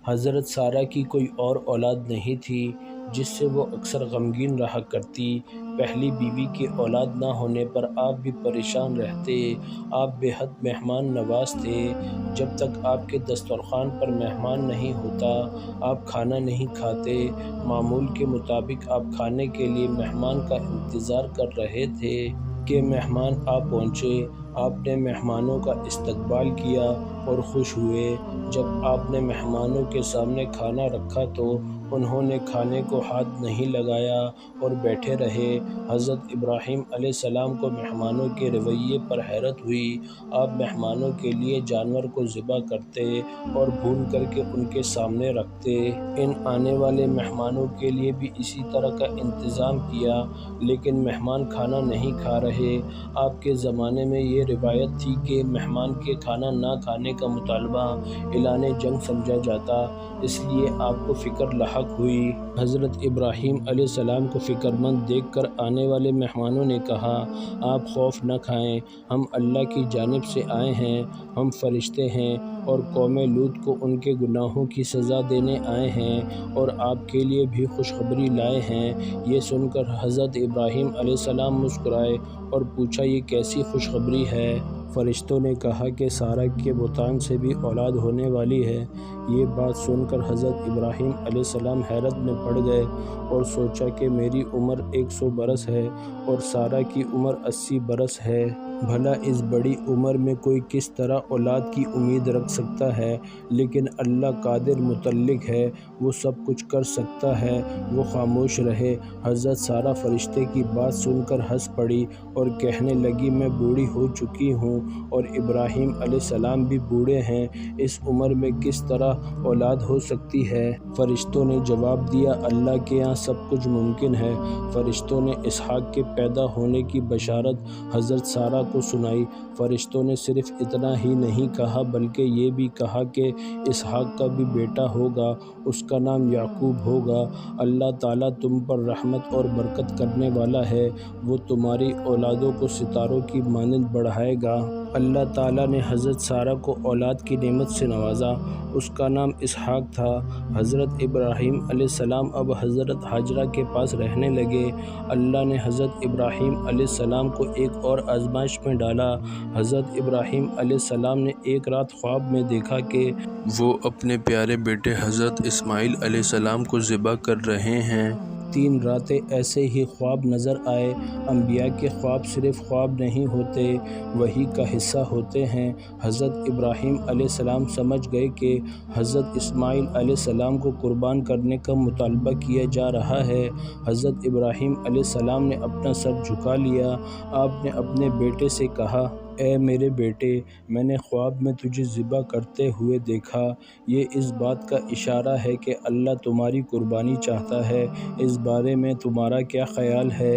حضرت سارہ کی کوئی اور اولاد نہیں تھی جس سے وہ اکثر غمگین رہا کرتی۔ پہلی بیوی کی اولاد نہ ہونے پر آپ بھی پریشان رہتے۔ آپ بے حد مہمان نواز تھے۔ جب تک آپ کے دسترخوان پر مہمان نہیں ہوتا آپ کھانا نہیں کھاتے۔ معمول کے مطابق آپ کھانے کے لیے مہمان کا انتظار کر رہے تھے کہ مہمان آ پہنچے۔ آپ نے مہمانوں کا استقبال کیا اور خوش ہوئے۔ جب آپ نے مہمانوں کے سامنے کھانا رکھا تو انہوں نے کھانے کو ہاتھ نہیں لگایا اور بیٹھے رہے۔ حضرت ابراہیم علیہ السلام کو مہمانوں کے رویے پر حیرت ہوئی۔ آپ مہمانوں کے لیے جانور کو ذبح کرتے اور بھون کر کے ان کے سامنے رکھتے۔ ان آنے والے مہمانوں کے لیے بھی اسی طرح کا انتظام کیا، لیکن مہمان کھانا نہیں کھا رہے۔ آپ کے زمانے میں یہ روایت تھی کہ مہمان کے کھانا نہ کھانے کا مطالبہ اعلان جنگ سمجھا جاتا، اس لیے آپ کو فکر لاحق ہوئی۔ حضرت ابراہیم علیہ السلام کو فکر مند دیکھ کر آنے والے مہمانوں نے کہا، آپ خوف نہ کھائیں، ہم اللہ کی جانب سے آئے ہیں، ہم فرشتے ہیں اور قوم لوط کو ان کے گناہوں کی سزا دینے آئے ہیں اور آپ کے لیے بھی خوشخبری لائے ہیں۔ یہ سن کر حضرت ابراہیم علیہ السلام مسکرائے اور پوچھا، یہ کیسی خوشخبری ہے؟ فرشتوں نے کہا کہ سارہ کے بہتان سے بھی اولاد ہونے والی ہے۔ یہ بات سن کر حضرت ابراہیم علیہ السلام حیرت میں پڑ گئے اور سوچا کہ میری عمر 100 برس ہے اور سارہ کی عمر 80 برس ہے۔ بھلا اس بڑی عمر میں کوئی کس طرح اولاد کی امید رکھ سکتا ہے؟ لیکن اللہ قادر مطلق ہے، وہ سب کچھ کر سکتا ہے۔ وہ خاموش رہے۔ حضرت سارہ فرشتے کی بات سن کر ہنس پڑی اور کہنے لگی، میں بوڑھی ہو چکی ہوں اور ابراہیم علیہ السلام بھی بوڑھے ہیں، اس عمر میں کس طرح اولاد ہو سکتی ہے؟ فرشتوں نے جواب دیا، اللہ کے ہاں سب کچھ ممکن ہے۔ فرشتوں نے اسحاق کے پیدا ہونے کی بشارت حضرت سارہ کو سنائی۔ فرشتوں نے صرف اتنا ہی نہیں کہا بلکہ یہ بھی کہا کہ اسحاق کا بھی بیٹا ہوگا، اس کا نام یعقوب ہوگا۔ اللہ تعالیٰ تم پر رحمت اور برکت کرنے والا ہے، وہ تمہاری اولادوں کو ستاروں کی مانند بڑھائے گا۔ اللہ تعالیٰ نے حضرت سارہ کو اولاد کی نعمت سے نوازا، اس کا نام اسحاق تھا۔ حضرت ابراہیم علیہ السلام اب حضرت ہاجرہ کے پاس رہنے لگے۔ اللہ نے حضرت ابراہیم علیہ السلام کو ایک اور آزمائش میں ڈالا۔ حضرت ابراہیم علیہ السلام نے ایک رات خواب میں دیکھا کہ وہ اپنے پیارے بیٹے حضرت اسماعیل علیہ السلام کو ذبح کر رہے ہیں۔ 3 راتیں ایسے ہی خواب نظر آئے۔ انبیاء کے خواب صرف خواب نہیں ہوتے، وحی کا حصہ ہوتے ہیں۔ حضرت ابراہیم علیہ السلام سمجھ گئے کہ حضرت اسماعیل علیہ السلام کو قربان کرنے کا مطالبہ کیا جا رہا ہے۔ حضرت ابراہیم علیہ السلام نے اپنا سر جھکا لیا۔ آپ نے اپنے بیٹے سے کہا، اے میرے بیٹے، میں نے خواب میں تجھے ذبح کرتے ہوئے دیکھا۔ یہ اس بات کا اشارہ ہے کہ اللہ تمہاری قربانی چاہتا ہے، اس بارے میں تمہارا کیا خیال ہے؟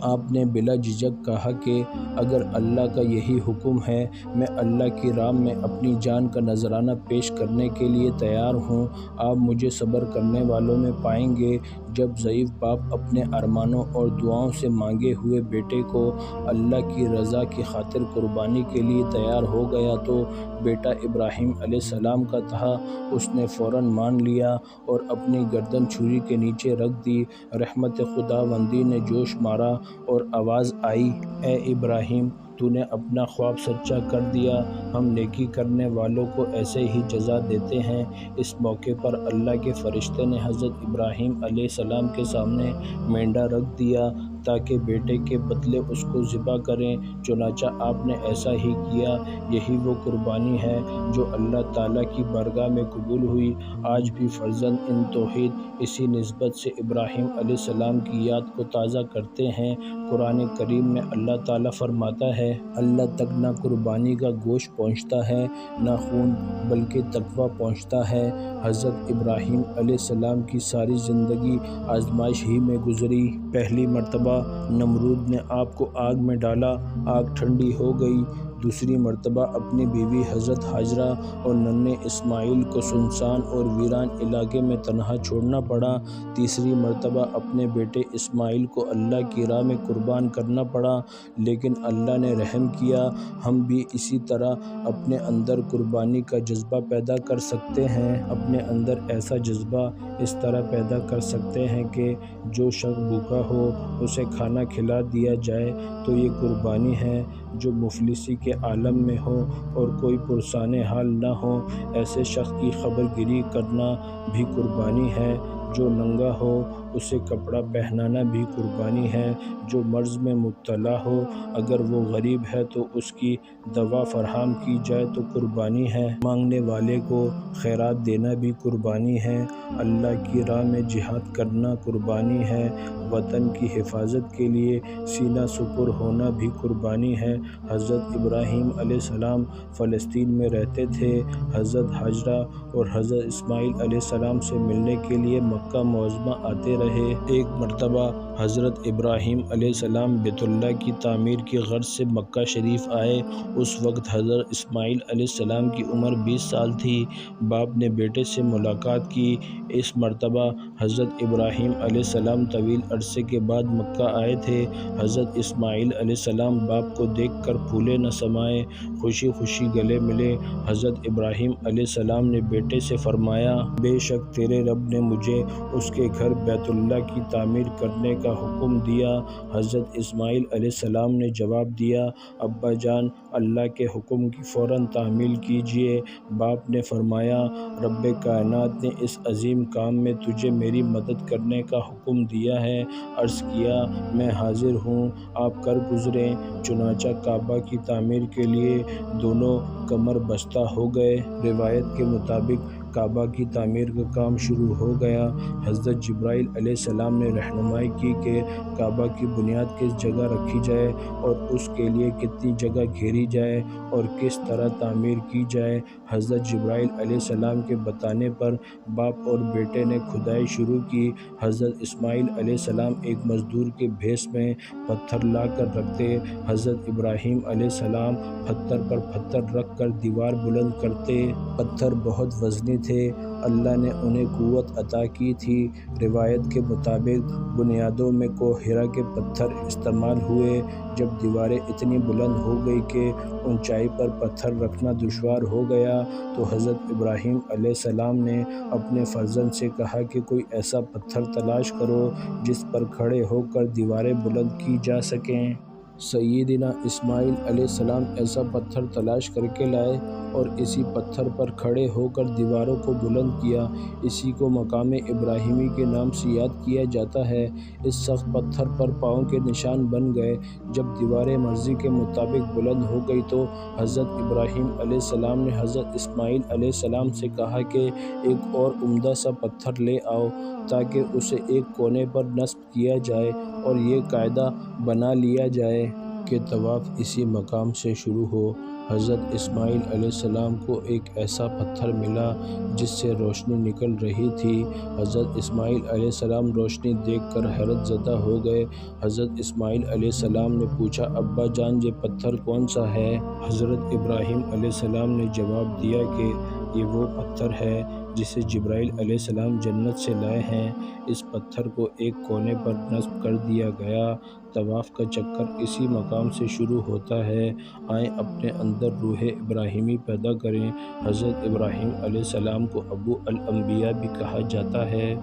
آپ نے بلا جھجک کہا کہ اگر اللہ کا یہی حکم ہے، میں اللہ کی راہ میں اپنی جان کا نذرانہ پیش کرنے کے لیے تیار ہوں۔ آپ مجھے صبر کرنے والوں میں پائیں گے۔ جب ضعیف باپ اپنے ارمانوں اور دعاؤں سے مانگے ہوئے بیٹے کو اللہ کی رضا کی خاطر قربانی کے لیے تیار ہو گیا تو بیٹا ابراہیم علیہ السلام کا تھا، اس نے فوراً مان لیا اور اپنی گردن چھری کے نیچے رکھ دی۔ رحمت خداوندی نے جوش مارا اور آواز آئی، اے ابراہیم، تو نے اپنا خواب سچا کر دیا، ہم نیکی کرنے والوں کو ایسے ہی جزا دیتے ہیں۔ اس موقع پر اللہ کے فرشتے نے حضرت ابراہیم علیہ السلام کے سامنے مینڈا رکھ دیا تاکہ بیٹے کے بدلے اس کو ذبح کریں۔ چنانچہ آپ نے ایسا ہی کیا۔ یہی وہ قربانی ہے جو اللہ تعالیٰ کی بارگاہ میں قبول ہوئی۔ آج بھی فرزند ان توحید اسی نسبت سے ابراہیم علیہ السلام کی یاد کو تازہ کرتے ہیں۔ قرآن کریم میں اللہ تعالیٰ فرماتا ہے، اللہ تک نہ قربانی کا گوشت پہنچتا ہے نہ خون، بلکہ تقویٰ پہنچتا ہے۔ حضرت ابراہیم علیہ السلام کی ساری زندگی آزمائش ہی میں گزری۔ پہلی مرتبہ نمرود نے آپ کو آگ میں ڈالا، آگ ٹھنڈی ہو گئی۔ دوسری مرتبہ اپنی بیوی حضرت ہاجرہ اور ننھے اسماعیل کو سنسان اور ویران علاقے میں تنہا چھوڑنا پڑا۔ تیسری مرتبہ اپنے بیٹے اسماعیل کو اللہ کی راہ میں قربان کرنا پڑا، لیکن اللہ نے رحم کیا۔ ہم بھی اسی طرح اپنے اندر قربانی کا جذبہ پیدا کر سکتے ہیں۔ اپنے اندر ایسا جذبہ اس طرح پیدا کر سکتے ہیں کہ جو شخص بھوکا ہو اسے کھانا کھلا دیا جائے تو یہ قربانی ہے۔ جو مفلسی کے عالم میں ہو اور کوئی پرسان حال نہ ہو، ایسے شخص کی خبر گیری کرنا بھی قربانی ہے۔ جو ننگا ہو اسے کپڑا پہنانا بھی قربانی ہے۔ جو مرض میں مبتلا ہو اگر وہ غریب ہے تو اس کی دوا فراہم کی جائے تو قربانی ہے۔ مانگنے والے کو خیرات دینا بھی قربانی ہے۔ اللہ کی راہ میں جہاد کرنا قربانی ہے۔ وطن کی حفاظت کے لیے سینہ سپر ہونا بھی قربانی ہے۔ حضرت ابراہیم علیہ السلام فلسطین میں رہتے تھے۔ حضرت ہاجرہ اور حضرت اسماعیل علیہ السلام سے ملنے کے لیے مکہ معظمہ آتے رہے۔ ایک مرتبہ حضرت ابراہیم علیہ السلام بیت اللہ کی تعمیر کی غرض سے مکہ شریف آئے۔ اس وقت حضرت اسماعیل علیہ السلام کی عمر 20 سال تھی۔ باپ نے بیٹے سے ملاقات کی۔ اس مرتبہ حضرت ابراہیم علیہ السلام طویل عرصے کے بعد مکہ آئے تھے۔ حضرت اسماعیل علیہ السلام باپ کو دیکھ کر پھولے نہ سمائے، خوشی خوشی گلے ملے۔ حضرت ابراہیم علیہ السلام نے بیٹے سے فرمایا، بے شک تیرے رب نے مجھے اس کے گھر بیت اللہ کی تعمیر کرنے کا حکم دیا۔ حضرت اسماعیل علیہ السلام نے جواب دیا، ابا جان، اللہ کے حکم کی فوراً تعمیل کیجیے۔ باپ نے فرمایا، رب کائنات نے اس عظیم کام میں تجھے میری مدد کرنے کا حکم دیا ہے۔ عرض کیا، میں حاضر ہوں، آپ کر گزریں۔ چنانچہ کعبہ کی تعمیر کے لیے دونوں کمر بستہ ہو گئے۔ روایت کے مطابق کعبہ کی تعمیر کا کام شروع ہو گیا۔ حضرت جبرائیل علیہ السلام نے رہنمائی کی کہ کعبہ کی بنیاد کس جگہ رکھی جائے اور اس کے لیے کتنی جگہ گھیری جائے اور کس طرح تعمیر کی جائے۔ حضرت جبرائیل علیہ السلام کے بتانے پر باپ اور بیٹے نے کھدائی شروع کی۔ حضرت اسماعیل علیہ السلام ایک مزدور کے بھیس میں پتھر لا کر رکھتے، حضرت ابراہیم علیہ السلام پتھر پر پتھر رکھ کر دیوار بلند کرتے۔ پتھر بہت وزنی تھے، اللہ نے انہیں قوت عطا کی تھی۔ روایت کے مطابق بنیادوں میں کوہ ہرا کے پتھر استعمال ہوئے۔ جب دیواریں اتنی بلند ہو گئی کہ اونچائی پر پتھر رکھنا دشوار ہو گیا تو حضرت ابراہیم علیہ السلام نے اپنے فرزند سے کہا کہ کوئی ایسا پتھر تلاش کرو جس پر کھڑے ہو کر دیواریں بلند کی جا سکیں۔ سیدنا اسماعیل علیہ السلام ایسا پتھر تلاش کر کے لائے اور اسی پتھر پر کھڑے ہو کر دیواروں کو بلند کیا۔ اسی کو مقام ابراہیمی کے نام سے یاد کیا جاتا ہے۔ اس سخت پتھر پر پاؤں کے نشان بن گئے۔ جب دیواریں مرضی کے مطابق بلند ہو گئی تو حضرت ابراہیم علیہ السلام نے حضرت اسماعیل علیہ السلام سے کہا کہ ایک اور عمدہ سا پتھر لے آؤ تاکہ اسے ایک کونے پر نصب کیا جائے اور یہ قاعدہ بنا لیا جائے کہ طواف اسی مقام سے شروع ہو۔ حضرت اسماعیل علیہ السلام کو ایک ایسا پتھر ملا جس سے روشنی نکل رہی تھی۔ حضرت اسماعیل علیہ السلام روشنی دیکھ کر حیرت زدہ ہو گئے۔ حضرت اسماعیل علیہ السلام نے پوچھا، ابا جان، یہ پتھر کون سا ہے؟ حضرت ابراہیم علیہ السلام نے جواب دیا کہ یہ وہ پتھر ہے جسے جبرائیل علیہ السلام جنت سے لائے ہیں۔ اس پتھر کو ایک کونے پر نصب کر دیا گیا۔ طواف کا چکر اسی مقام سے شروع ہوتا ہے۔ آئیں اپنے اندر روح ابراہیمی پیدا کریں۔ حضرت ابراہیم علیہ السلام کو ابو الانبیاء بھی کہا جاتا ہے۔